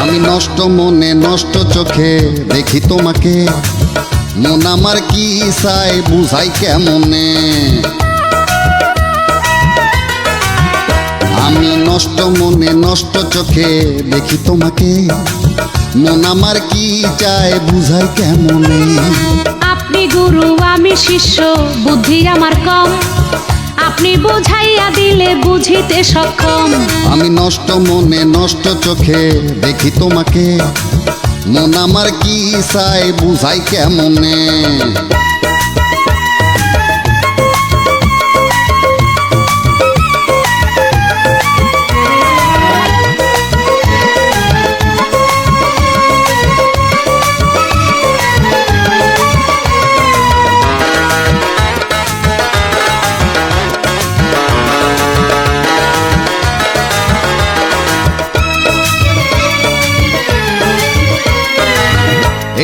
আমি নষ্ট মনে নষ্ট চোখে দেখি তোমাকে, মন আমার কি চাই বুঝাই কেমনে। আমি নষ্ট মনে নষ্ট চোখে দেখি তোমাকে, মন আমার কি চায় বুঝাই কেমনে। আপনি গুরু আমি শিষ্য, বুদ্ধি আমার কম, আপনি বুঝাইয়া দিলে বুঝিতে সক্ষম। আমি নষ্ট মনে নষ্ট চোখে দেখি তোমাকে, মন আমার কি চায় বুঝাই কেমনে।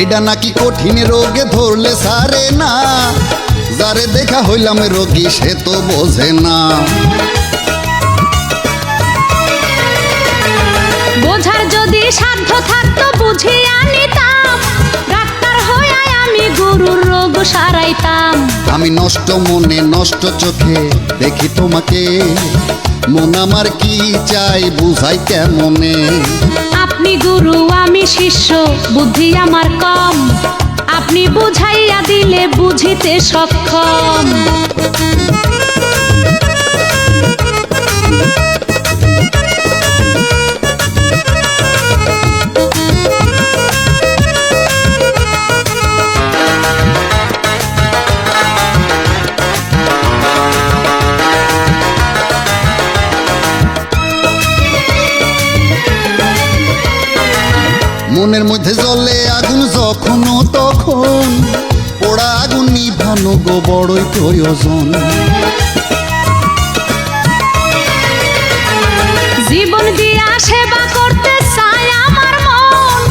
এটা নাকি কঠিন রোগে ধরলে সারে না, যারে দেখা হইলাম রোগী সে তো বোঝে না। বোঝার যদি সাধ্য থাকতো বুঝিয়া নিতাম, ডাক্তার হইয়া আমি গুরুর রোগ সারাইতাম। আমি নষ্ট মনে নষ্ট চোখে দেখি তোমাকে, মন আমার কি চাই বুঝাই কেমনে। আপনি গুরু আমি শিষ্য, বুদ্ধি আমার কম, আপনি বুঝাইয়া দিলে বুঝিতে সক্ষম। মনের মধ্যে জ্বলে আগুন যখন তখন, পোড়া আগুন নিভানো গো বড়ই প্রয়োজন। জীবন দিয়া সেবা করতে চায় আমার মন,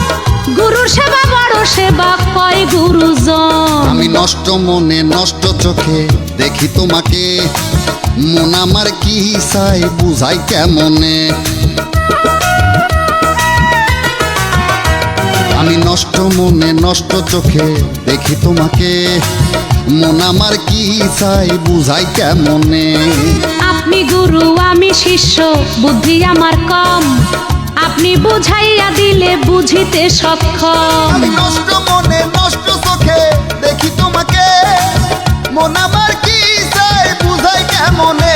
গুরুর সেবা বড় সেবা কয় গুরুজন। আমি নষ্ট মনে নষ্ট চোখে দেখি তোমাকে, মন আমার কি চাই বুঝাই কেমনে। আমি নষ্ট মনে নষ্ট চোখে দেখি তোমাকে, মন আমার কি চাই বুঝাই কেমনে। আপনি গুরু আমি শিষ্য, বুদ্ধি আমার কম, আপনি বুঝাইয়া দিলে বুঝিতে সক্ষম। আমি নষ্ট মনে নষ্ট চোখে দেখি তোমাকে, মন আমার কি চাই বুঝাই কেমনে।